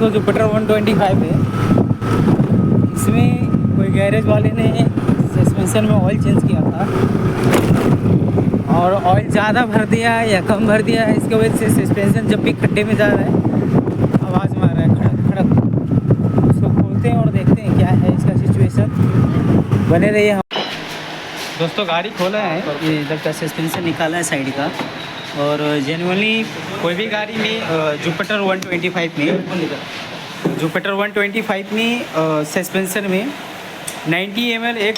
दोस्तों जुपिटर 125 है। इसमें कोई गैरेज वाले ने सस्पेंशन में ऑयल चेंज किया था और ऑयल ज़्यादा भर दिया है या कम भर दिया है, इसकी वजह से सस्पेंशन जब भी खड्डे में जा रहा है आवाज़ मार रहा है खड़क खड़क। उसको खोलते हैं और देखते हैं क्या है इसका सिचुएशन। बने रहिए हम दोस्तों। गाड़ी खोला है, ये इधर का सस्पेंशन निकाला है साइड का। और जेन्युइनली कोई भी गाड़ी में जुपिटर 125 में सस्पेंशन में 90 ml एक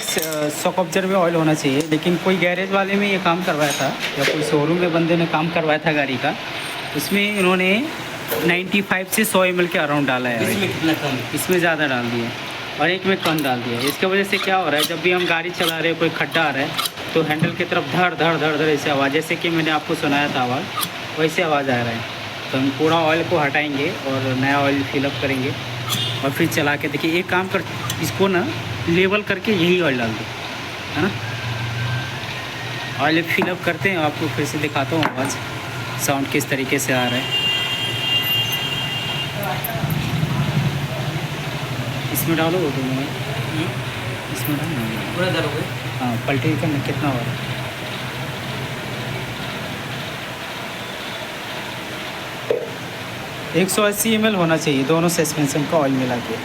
शॉक ऑब्जर्वर में ऑयल होना चाहिए। लेकिन कोई गैरेज वाले में ये काम करवाया था या कोई शोरूम में बंदे ने काम करवाया था गाड़ी का, उसमें इन्होंने 95 से 100 ml के अराउंड डाला है। इसमें कितना कम, इसमें ज़्यादा डाल दिया और एक में कम डाल दिया। इसकी वजह से क्या हो रहा है, जब भी हम गाड़ी चला रहे हैं कोई खड्डा आ रहा है तो हैंडल की तरफ धड़ धड़ धड़ धड़ ऐसे आवाज़, जैसे कि मैंने आपको सुनाया था आवाज़, वैसे आवाज़ आ रहा है। तो हम पूरा ऑयल को हटाएंगे और नया ऑयल फिलअप करेंगे और फिर चला के देखिए। एक काम कर, इसको ना लेवल करके यही ऑयल डाल दो, है ना। ऑयल फिलअप करते हैं, आपको फिर से दिखाता हूँ आवाज़ साउंड किस तरीके से आ रहा है। इसमें डालो वो दोनों में, इसमें डालो पूरा डालोगे। हाँ, पलटी करना कितना हो रहा है। एक 180 ml होना चाहिए दोनों सस्पेंशन का ऑयल मिला के।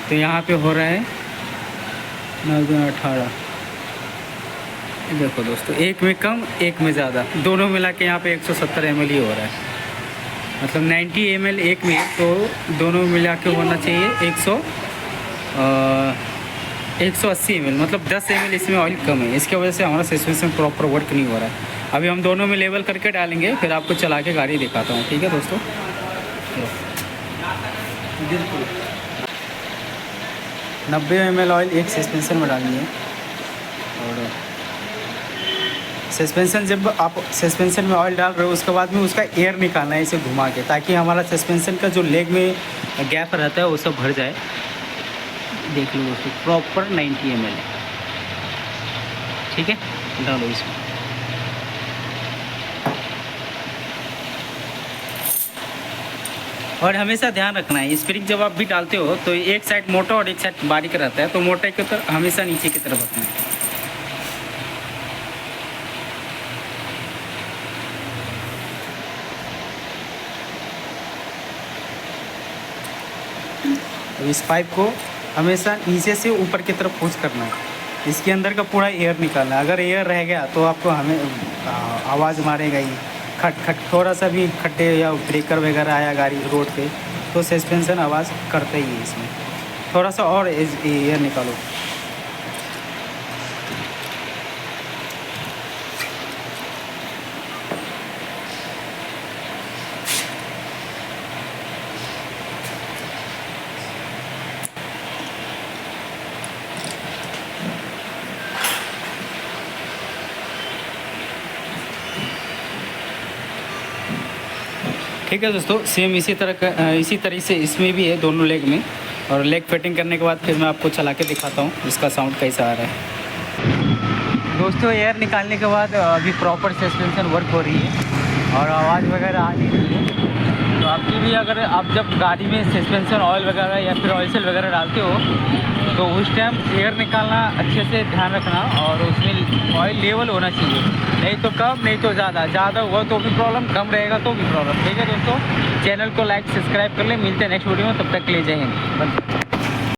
तो यहाँ पे हो रहा है 9-18। देखो दोस्तों, एक में कम एक में ज़्यादा, दोनों मिला के यहाँ पे 170 ml ही हो रहा है। मतलब 90 ml एक में, तो दोनों मिला के होना चाहिए 180 ml। मतलब 10 ml इसमें ऑयल कम है। इसकी वजह से हमारा सस्पेंशन प्रॉपर वर्क नहीं हो रहा है। अभी हम दोनों में लेवल करके डालेंगे, फिर आपको चला के गाड़ी दिखाता हूँ। ठीक है दोस्तों, 90 ml ऑयल एक सस्पेंशन में डालनी है। और सस्पेंशन, जब आप सस्पेंशन में ऑयल डाल रहे हो उसके बाद में उसका एयर निकालना है इसे घुमा के, ताकि हमारा सस्पेंशन का जो लेग में गैप रहता है वो सब भर जाए। देख लो दोस्तों, प्रॉपर 90 ml है। ठीक है, डालो इसमें। और हमेशा ध्यान रखना है, स्प्रिंग जब आप भी डालते हो तो एक साइड मोटा और एक साइड बारीक रहता है, तो मोटे की तरफ हमेशा नीचे की तरफ रखना है। अब इस पाइप को हमेशा नीचे से ऊपर की तरफ पुश करना है, इसके अंदर का पूरा एयर निकालना है। अगर एयर रह गया तो आपको आवाज़ मारेगा ही, खट खट। थोड़ा सा भी खड्डे या ब्रेकर वगैरह आया गाड़ी रोड पे तो सस्पेंशन आवाज़ करता ही है। इसमें थोड़ा सा और एयर निकालो। ठीक है दोस्तों, सेम इसी तरह से इसमें भी है, दोनों लेग में। और लेग फिटिंग करने के बाद फिर मैं आपको चला के दिखाता हूँ इसका साउंड कैसा आ रहा है। दोस्तों, एयर निकालने के बाद अभी प्रॉपर सस्पेंशन वर्क हो रही है और आवाज़ वगैरह आ नहीं रही है। तो आपकी भी, अगर आप जब गाड़ी में सस्पेंशन ऑयल वगैरह या फिर ऑयल सेल वगैरह डालते हो तो उस टाइम एयर निकालना अच्छे से ध्यान रखना, और उसमें ऑयल लेवल होना चाहिए। नहीं तो कम, नहीं तो ज़्यादा हुआ तो भी प्रॉब्लम, कम रहेगा तो भी प्रॉब्लम। ठीक है दोस्तों, चैनल को लाइक सब्सक्राइब कर ले। मिलते हैं नेक्स्ट वीडियो में, तब तक के लिए जय हिंद।